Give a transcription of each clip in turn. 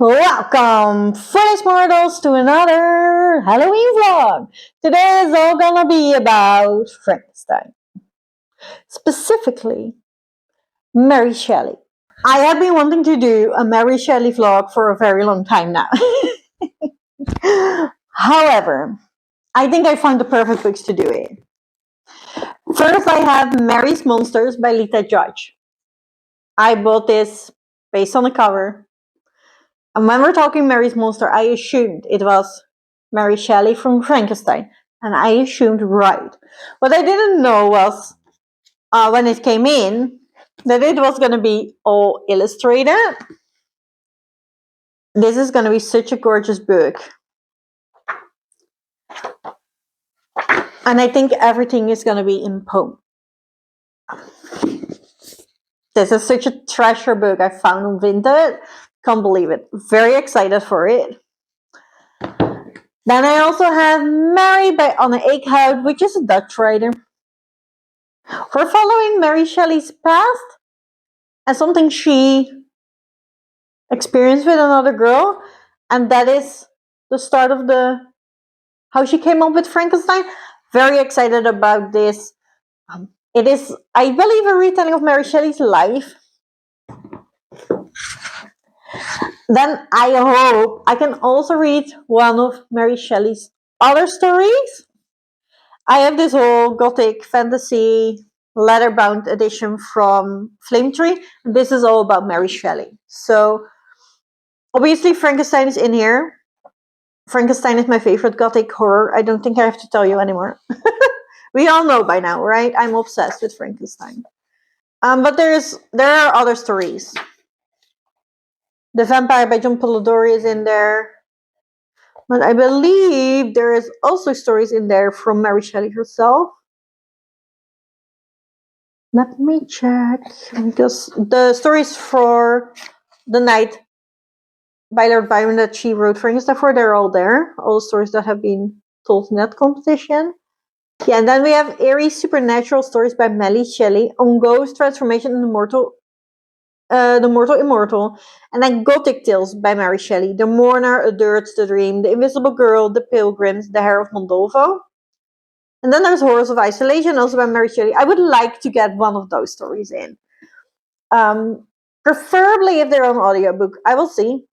Welcome, foolish mortals, to another Halloween vlog. Today is all gonna be about Frankenstein. Specifically, Mary Shelley. I have been wanting to do a Mary Shelley vlog for a very long time now. However, I think I found the perfect books to do it. First, I have Mary's Monsters by Lita Judge. I bought this based on the cover. And when we're talking Mary's Monster, I assumed it was Mary Shelley from Frankenstein. And I assumed right. What I didn't know was, when it came in, that it was going to be all illustrated. This is going to be such a gorgeous book. And I think everything is going to be in poem. This is such a treasure book I found on Vinted. Can't believe it. Very excited for it. Then I also have Mary by Anne Eekhout, which is a Dutch writer. We're following Mary Shelley's past and something she experienced with another girl, and that is the start of how she came up with Frankenstein. Very excited about this. It is, I believe, a retelling of Mary Shelley's life. Then I hope I can also read one of Mary Shelley's other stories. I have this whole Gothic fantasy leather-bound edition from Flame Tree. This is all about Mary Shelley. So, obviously Frankenstein is in here. Frankenstein is my favorite Gothic horror. I don't think I have to tell you anymore. We all know by now, right? I'm obsessed with Frankenstein. But there are other stories. The Vampire by John Polidori is in there. But I believe there is also stories in there from Mary Shelley herself. Let me check, because the stories for The Night by Lord Byron that she wrote Frankenstein for, they're all there. All the stories that have been told in that competition. Yeah, and then we have eerie supernatural stories by Mary Shelley on ghost transformation and the mortal immortal, and then Gothic tales by Mary Shelley: The Mourner, A Dirge, The Dream, The Invisible Girl, The Pilgrims, The Hair of Mondolfo. And then there's Horrors of Isolation, also by Mary Shelley. I would like to get one of those stories in. Preferably if they're on audiobook. I will see.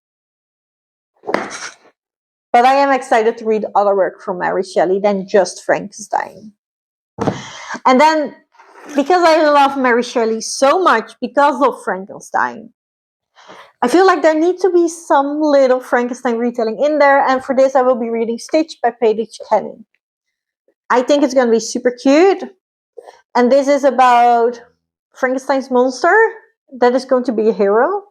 But I am excited to read other work from Mary Shelley than just Frankenstein. And then, because I love Mary Shelley so much because of Frankenstein, I feel like there needs to be some little Frankenstein retelling in there. And for this, I will be reading Stitch by Paige Kenny. I think it's going to be super cute. And this is about Frankenstein's monster that is going to be a hero.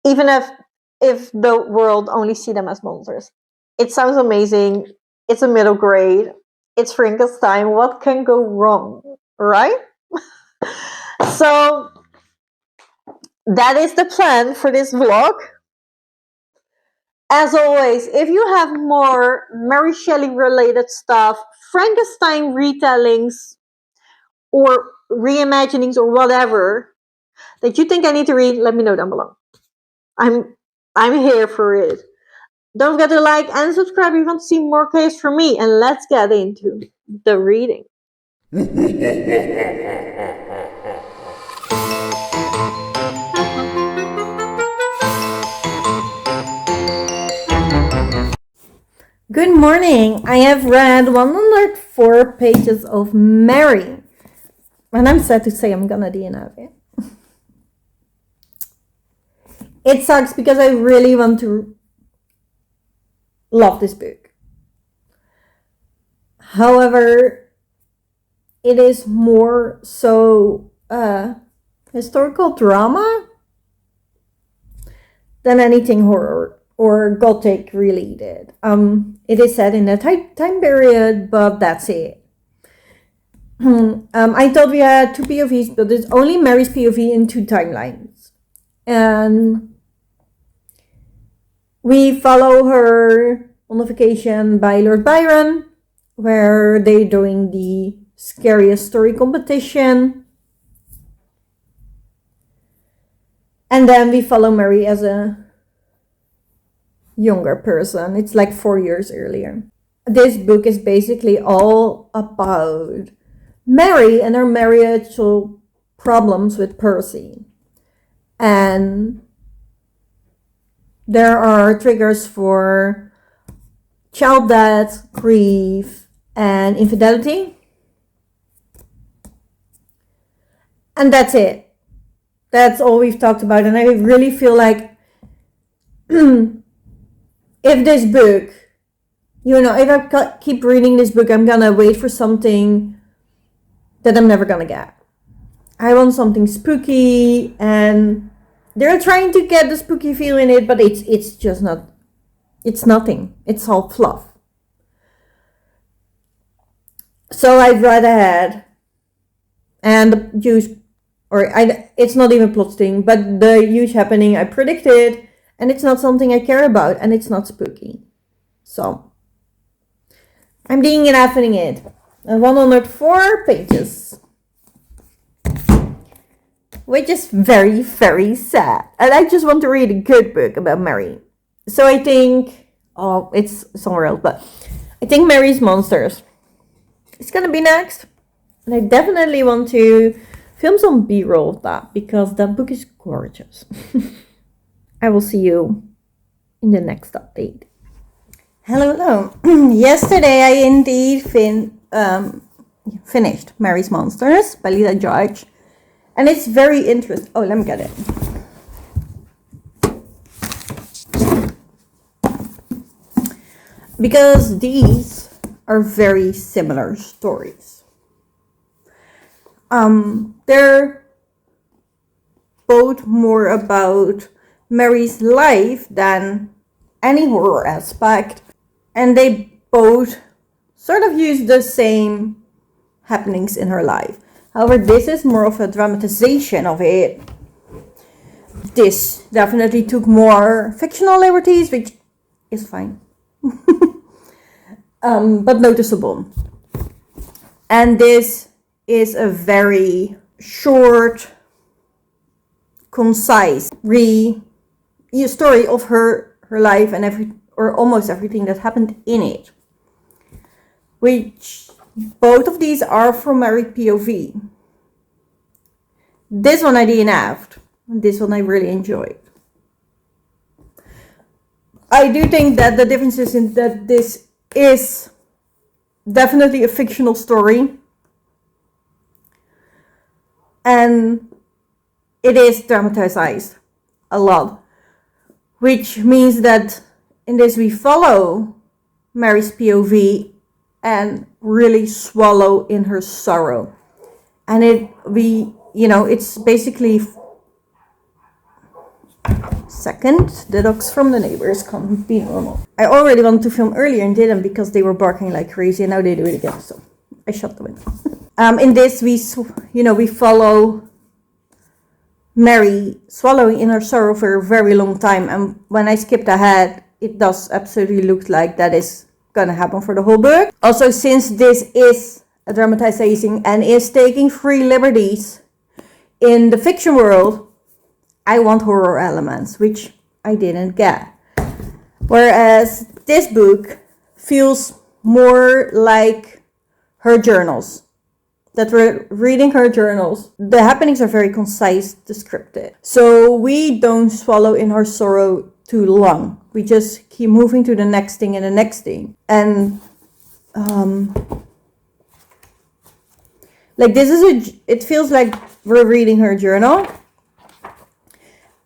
Even if the world only see them as monsters. It sounds amazing. It's a middle grade. It's Frankenstein. What can go wrong, right? So that is the plan for this vlog. As always, if you have more Mary Shelley related stuff, Frankenstein retellings, or reimaginings, or whatever that you think I need to read, let me know down below. I'm here for it. Don't forget to like and subscribe if you want to see more chaos from me, and let's get into the reading. Good morning. I have read 104 pages of Mary. And I'm sad to say I'm gonna DNF it. It sucks because I really want to love this book. However, it is more so historical drama than anything horror or Gothic related. It is set in a time period, but that's it. I thought we had two POVs, but it's only Mary's POV in two timelines. And we follow her on a vacation by Lord Byron, where they're doing the scariest story competition. And then we follow Mary as a younger person. It's like 4 years earlier. This book is basically all about Mary and her marital problems with Percy. And there are triggers for child death, grief, and infidelity. And that's it. That's all we've talked about. And I really feel like if this book, if I keep reading this book, I'm gonna wait for something that I'm never gonna get. I want something spooky, and they're trying to get the spooky feel in it, but it's just not. It's nothing. It's all fluff. So I've read ahead, and the huge, it's not even plot thing, but the huge happening I predicted, and it's not something I care about, and it's not spooky. So I'm DNFing it. And 104 pages. Which is very, very sad. And I just want to read a good book about Mary. So I think, it's somewhere else, but I think Mary's Monsters is gonna be next. And I definitely want to film some B-roll of that, because that book is gorgeous. I will see you in the next update. Hello. Yesterday I indeed finished Mary's Monsters by Lisa George. And it's very interesting. Oh, let me get it. Because these are very similar stories. They're both more about Mary's life than any horror aspect. And they both sort of use the same happenings in her life. However, this is more of a dramatization of it. This definitely took more fictional liberties, which is fine. But noticeable. And this is a very short, concise story of her life and almost everything that happened in it. Which both of these are from Mary POV. This one I DNF'd. This one I really enjoyed. I do think that the difference is in that this is definitely a fictional story. And it is dramatized a lot. Which means that in this we follow Mary's POV and really swallow in her sorrow. And it's basically the dogs from the neighbors can't be normal. I already wanted to film earlier and didn't because they were barking like crazy, and now they do it again, so I shut the window. In this we follow Mary swallowing in her sorrow for a very long time, and when I skipped ahead, it does absolutely look like that is gonna happen for the whole book. Also, since this is a dramatization and is taking free liberties in the fiction world, I want horror elements, which I didn't get. Whereas this book feels more like her journals. That we're reading her journals. The happenings are very concise, descriptive. So we don't swallow in her sorrow too long. We just keep moving to the next thing and the next thing. And it feels like we're reading her journal.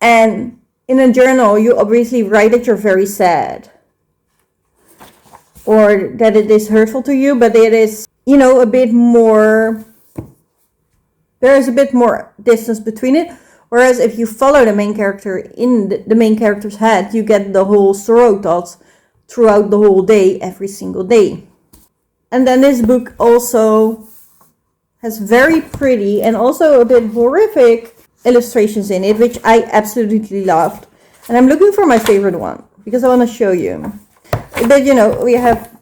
And in a journal, you obviously write that you're very sad. Or that it is hurtful to you, but it is, a bit more, there is a bit more distance between it. Whereas if you follow the main character in the main character's head, you get the whole sorrow thoughts throughout the whole day, every single day. And then this book also has very pretty and also a bit horrific illustrations in it, which I absolutely loved. And I'm looking for my favorite one because I want to show you. But we have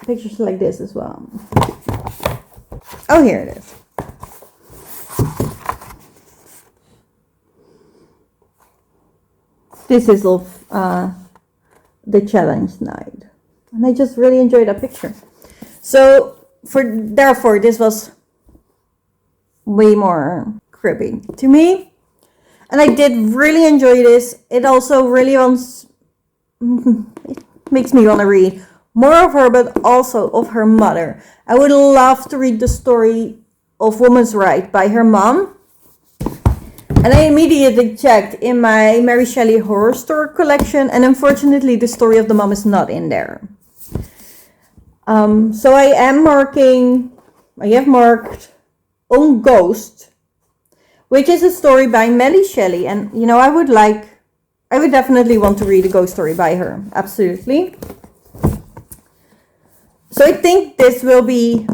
pictures like this as well. Oh, here it is. this is of the challenge night. And I just really enjoyed that picture. So therefore this was way more creepy to me. And I did really enjoy this. It also really it makes me want to read more of her, but also of her mother. I would love to read the story of Woman's Right by her mom. And I immediately checked in my Mary Shelley horror story collection, and unfortunately the story of the mom is not in there. So I have marked On Ghost, which is a story by Mary Shelley, and you know, I would definitely want to read a ghost story by her, absolutely. So I think this will be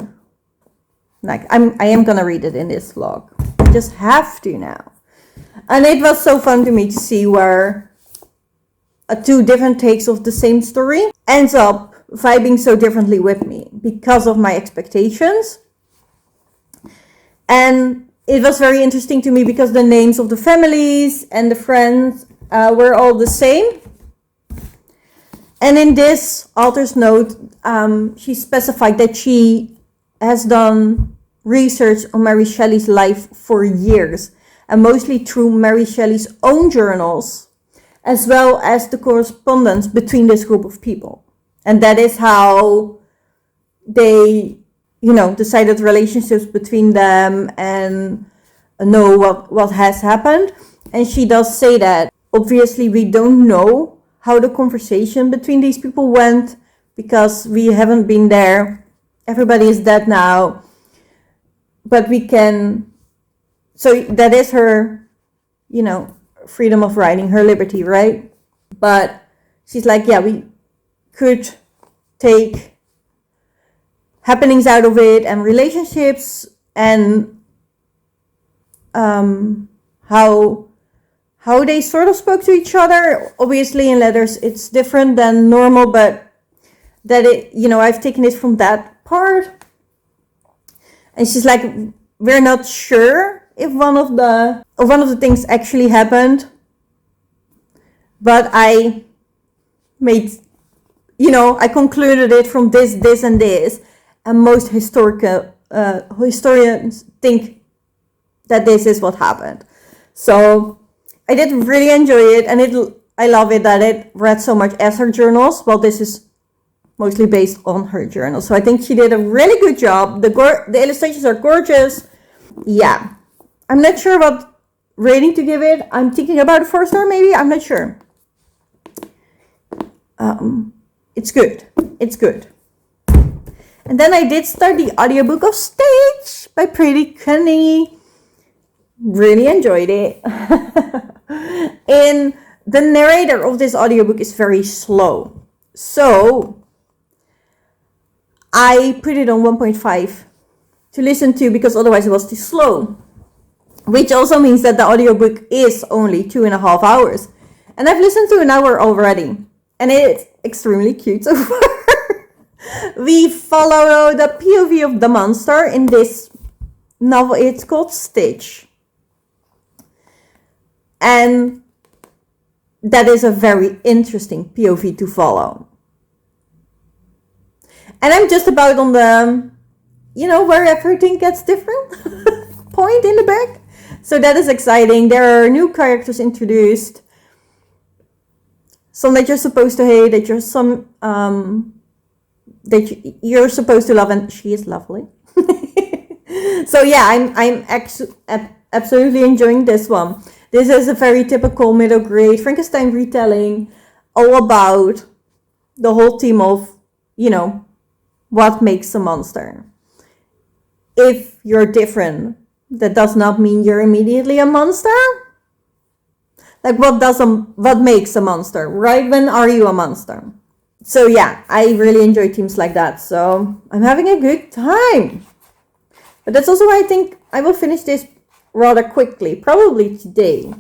like, I am gonna read it in this vlog. I just have to now. And it was so fun to me to see where two different takes of the same story ends up vibing so differently with me because of my expectations. And it was very interesting to me because the names of the families and the friends were all the same. And in this author's note, she specified that she has done research on Mary Shelley's life for years, and mostly through Mary Shelley's own journals, as well as the correspondence between this group of people. And that is how they, you know, decided relationships between them and know what has happened. And she does say that, obviously, we don't know how the conversation between these people went because we haven't been there. Everybody is dead now. But we can... So that is her, you know, freedom of writing, her liberty, right? But she's like, yeah, we could take happenings out of it and relationships and how they sort of spoke to each other. Obviously in letters it's different than normal, but that it, you know, I've taken it from that part. And she's like, we're not sure if one of the things actually happened, but I made, you know, I concluded it from this, and this, and most historians think that this is what happened. So I did really enjoy it, and I love it that it read so much as her journals. Well, this is mostly based on her journal, so I think she did a really good job. The illustrations are gorgeous. Yeah, I'm not sure what rating to give it. I'm thinking about a 4-star maybe. I'm not sure. It's good. It's good. And then I did start the audiobook of Stage by Pretty Cunny. Really enjoyed it. And the narrator of this audiobook is very slow. So I put it on 1.5 to listen to because otherwise it was too slow. Which also means that the audiobook is only 2.5 hours. And I've listened to an hour already. And it's extremely cute so far. We follow the POV of the monster in this novel. It's called Stitch. And that is a very interesting POV to follow. And I'm just about on the, you know, where everything gets different point in the back. So that is exciting. There are new characters introduced. Some that you're supposed to hate, that you're supposed to love, and she is lovely. So yeah, I'm absolutely enjoying this one. This is a very typical middle grade Frankenstein retelling, all about the whole theme of, you know, what makes a monster. If you're different, that does not mean you're immediately a monster. Like, what makes a monster, right? When are you a monster? So yeah, I really enjoy themes like that. So I'm having a good time. But that's also why I think I will finish this rather quickly, probably today.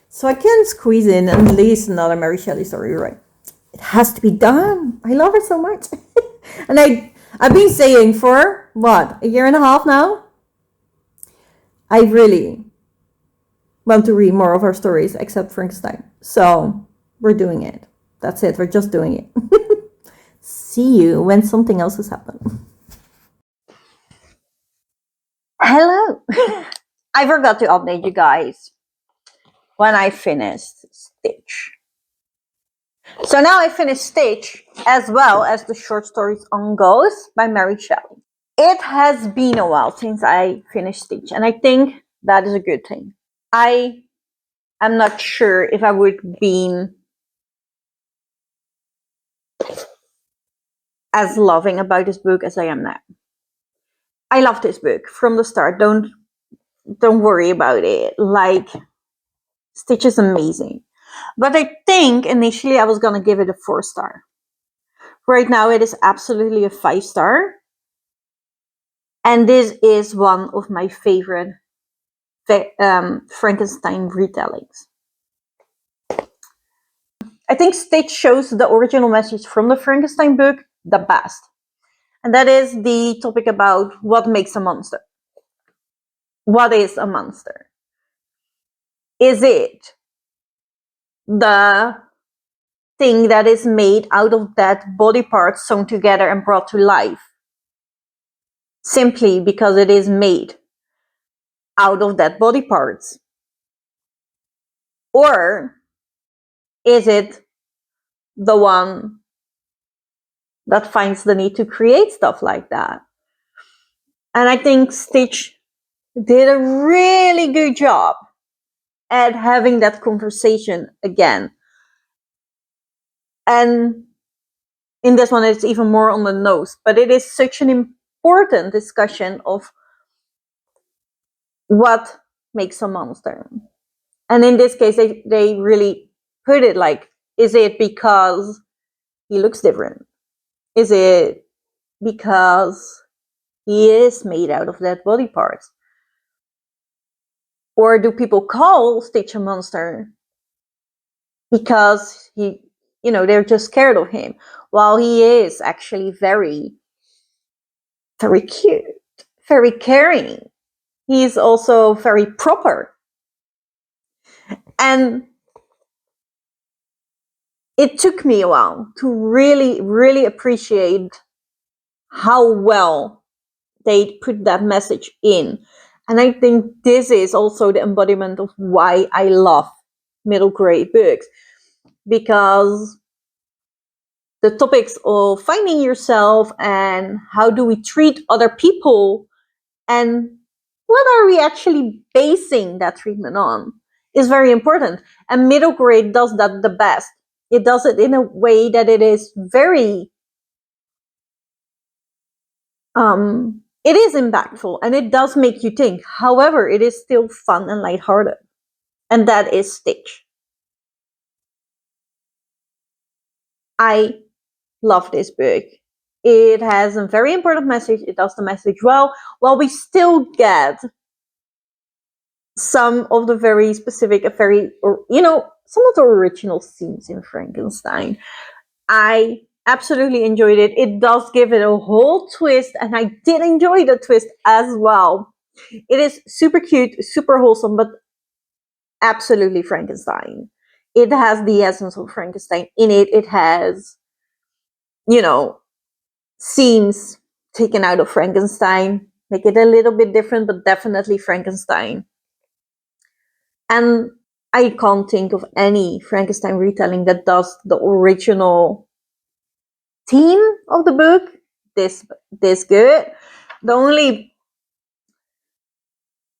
So I can squeeze in at least another Mary Shelley story, right? It has to be done. I love her so much. And I've been saying for, what, 1.5 years now? I really want to read more of her stories except Frankenstein. So we're doing it. That's it. We're just doing it. See you when something else has happened. Hello. I forgot to update you guys when I finished Stitch. So now I finished Stitch as well as the short stories on Ghost by Mary Shelley. It has been a while since I finished Stitch, and I think that is a good thing. I am not sure if I would been as loving about this book as I am now. I love this book from the start. Don't worry about it. Like, Stitch is amazing. But I think initially I was gonna give it a 4-star. Right now it is absolutely a 5-star. And this is one of my favorite Frankenstein retellings. I think Stitch shows the original message from the Frankenstein book the best. And that is the topic about what makes a monster. What is a monster? Is it the thing that is made out of dead body parts sewn together and brought to life simply because it is made out of dead body parts? Or is it the one that finds the need to create stuff like that? And I think Stitch did a really good job at having that conversation again. And in this one, it's even more on the nose, but it is such an important discussion of what makes a monster. And in this case, they really put it like, is it because he looks different? Is it because he is made out of dead body parts? Or do people call Stitch a monster because they're just scared of him, while he is actually very, very cute, very caring. He's also very proper. And it took me a while to really, really appreciate how well they put that message in. And I think this is also the embodiment of why I love middle grade books, because the topics of finding yourself and how do we treat other people and what are we actually basing that treatment on is very important. And middle grade does that the best. It does it in a way that it is very it is impactful and it does make you think. However, it is still fun and lighthearted. And that is Stitch. I love this book. It has a very important message. It does the message well, while we still get some of the very specific, some of the original scenes in Frankenstein. I absolutely enjoyed it. It does give it a whole twist, and I did enjoy the twist as well. It is super cute, super wholesome, but absolutely Frankenstein. It has the essence of Frankenstein in it. It has, scenes taken out of Frankenstein, make it a little bit different, but definitely Frankenstein. And I can't think of any Frankenstein retelling that does the original theme of the book this good. The only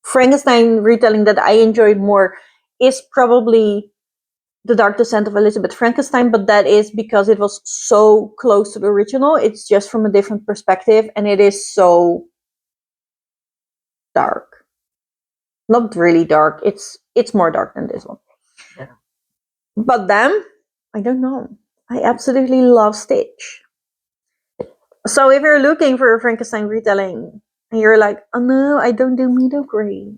Frankenstein retelling that I enjoyed more is probably The Dark Descent of Elizabeth Frankenstein, but that is because it was so close to the original. It's just from a different perspective, and it is so dark. Not really dark. It's more dark than this one. Yeah. But then, I don't know. I absolutely love Stitch. So if you're looking for a Frankenstein retelling and you're like, oh no, I don't do middle grade,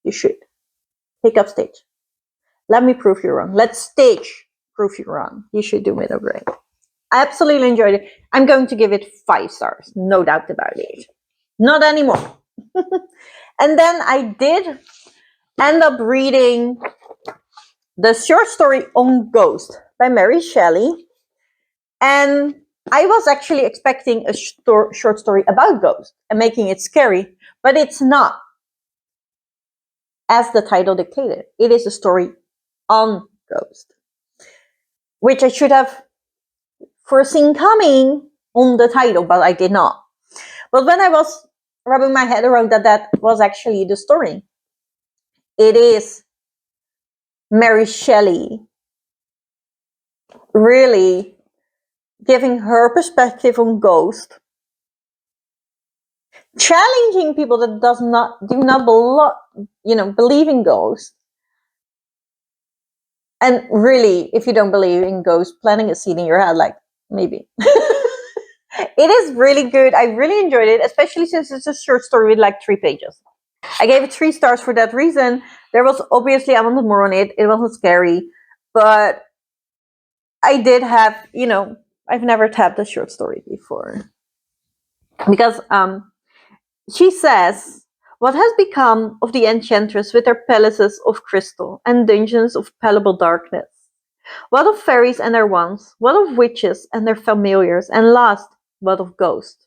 you should pick up Stitch. Let me prove you wrong. Let Stitch prove you wrong. You should do middle grade. I absolutely enjoyed it. I'm going to give it 5 stars. No doubt about it. Not anymore. And then I did end up reading the short story on Ghost by Mary Shelley. And I was actually expecting a short story about ghosts and making it scary, but it's not, as the title dictated. It is a story on ghosts, which I should have foreseen coming on the title, but I did not. But when I was rubbing my head around that was actually the story. It is Mary Shelley really giving her perspective on ghosts, challenging people that do not believe in ghosts. And really, if you don't believe in ghosts, planting a seed in your head, like, maybe. It is really good. I really enjoyed it, especially since it's a short story with like 3 pages. I gave it 3 stars for that reason. There was obviously, I wanted more on it. It wasn't scary, but I did have, I've never tapped a short story before. Because she says, what has become of the enchantress with her palaces of crystal and dungeons of palpable darkness? What of fairies and their wands? What of witches and their familiars? And last, what of ghosts?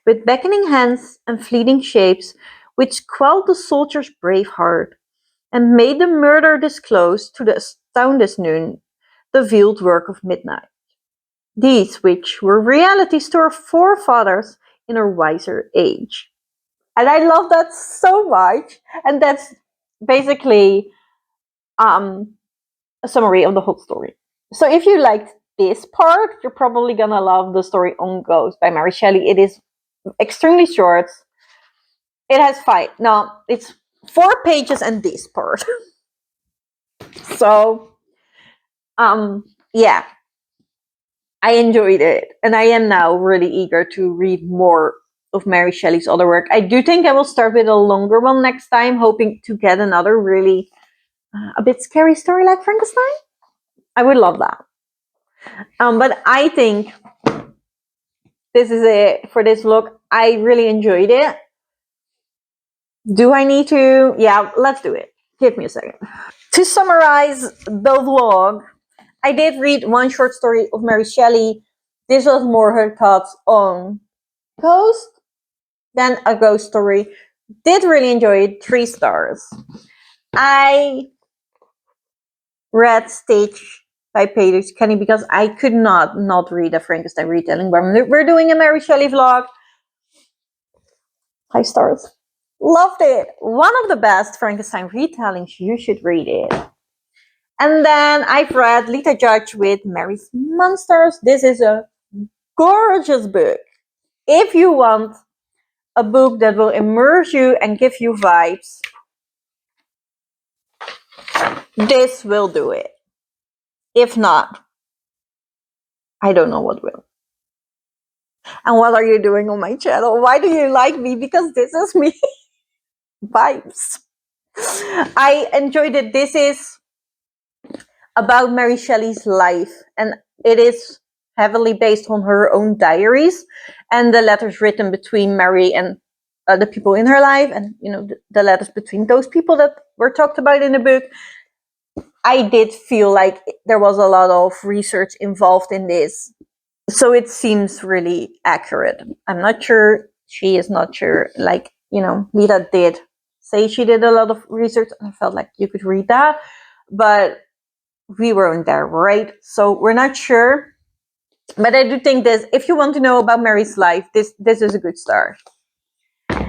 With beckoning hands and fleeting shapes, which quelled the soldier's brave heart, and made the murder disclose to the astounded noon the veiled work of midnight. These which were realities to our forefathers in a wiser age. And I love that so much. And that's basically a summary of the whole story. So if you liked this part, you're probably gonna love the story on Ghost by Mary Shelley. It is extremely short. It has 5. No, it's 4 pages and this part. So, yeah, I enjoyed it, and I am now really eager to read more of Mary Shelley's other work. I do think I will start with a longer one next time, hoping to get another really a bit scary story like Frankenstein. I would love that. But I think this is it for this vlog. I really enjoyed it. Do I need to? Yeah, let's do it. Give me a second. To summarize the vlog, I did read 1 short story of Mary Shelley. This was more her thoughts on ghost than a ghost story. Did really enjoy it. 3 stars. I read Stage by Peter Kenny because I could not read a Frankenstein retelling. We're doing a Mary Shelley vlog. 5 stars. Loved it. One of the best Frankenstein retellings. You should read it. And then I've read Lita Judge with Mary's Monsters. This is a gorgeous book. If you want a book that will immerse you and give you vibes, this will do it. If not, I don't know what will. And what are you doing on my channel? Why do you like me? Because this is me. Vibes. I enjoyed it. This is about Mary Shelley's life, and it is heavily based on her own diaries and the letters written between Mary and the people in her life, and the letters between those people that were talked about in the book. I did feel like there was a lot of research involved in this, so it seems really accurate. I'm not sure. She is not sure. Like, Lita did say she did a lot of research, and I felt like you could read that, but we weren't there, right? So we're not sure. But I do think this, if you want to know about Mary's life, this is a good start.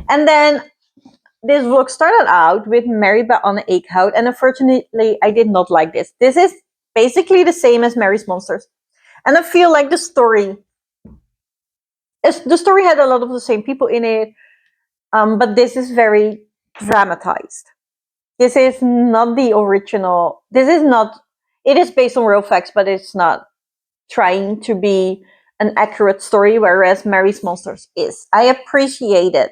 And then this vlog started out with Mary by Anne Eickhout, and unfortunately, I did not like this. This is basically the same as Mary's Monsters. And I feel like the story had a lot of the same people in it, but this is very dramatized. This is not the original. It is based on real facts, but it's not trying to be an accurate story, whereas Mary's Monsters is. I appreciated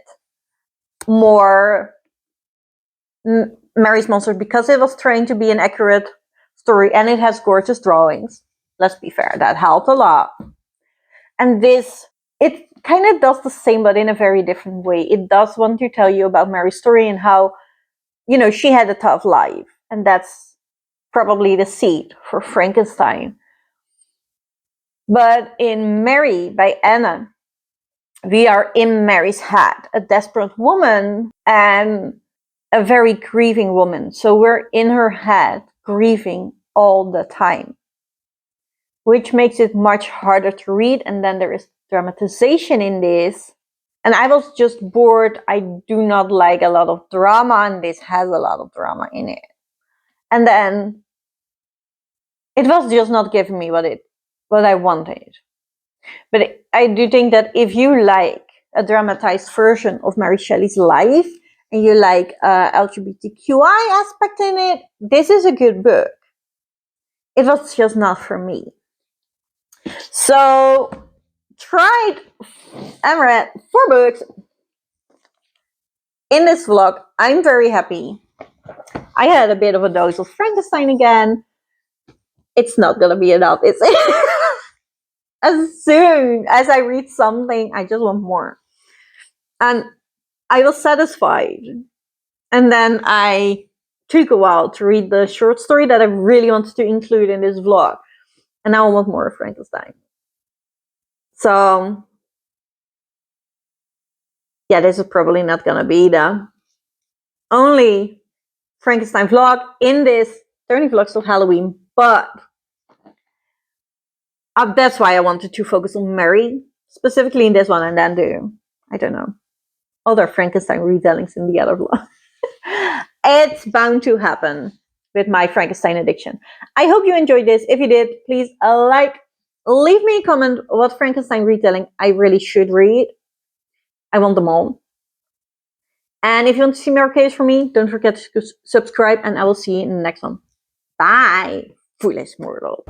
more Mary's Monsters because it was trying to be an accurate story, and it has gorgeous drawings. Let's be fair, that helped a lot. And this, it kind of does the same, but in a very different way. It does want to tell you about Mary's story and how, she had a tough life, and that's probably the seed for Frankenstein. But in Mary by Anna, we are in Mary's head, a desperate woman and a very grieving woman. So we're in her head, grieving all the time, which makes it much harder to read. And then there is dramatization in this. And I was just bored. I do not like a lot of drama, and this has a lot of drama in it. And then it was just not giving me what I wanted. But I do think that if you like a dramatized version of Mary Shelley's life and you like LGBTQI aspect in it, this is a good book. It was just not for me. So tried and read 4 books in this vlog. I'm very happy. I had a bit of a dose of Frankenstein again. It's not gonna be enough, is it? As soon as I read something, I just want more. And I was satisfied. And then I took a while to read the short story that I really wanted to include in this vlog. And now I want more of Frankenstein. So, yeah, this is probably not gonna be the only Frankenstein vlog in this 30 vlogs till Halloween, but that's why I wanted to focus on Mary, specifically in this one, and then do, I don't know, other Frankenstein retellings in the other vlog. It's bound to happen with my Frankenstein addiction. I hope you enjoyed this. If you did, please leave me a comment what Frankenstein retelling I really should read. I want them all. And if you want to see more cases from me, don't forget to subscribe, and I will see you in the next one. Bye, foolish mortal.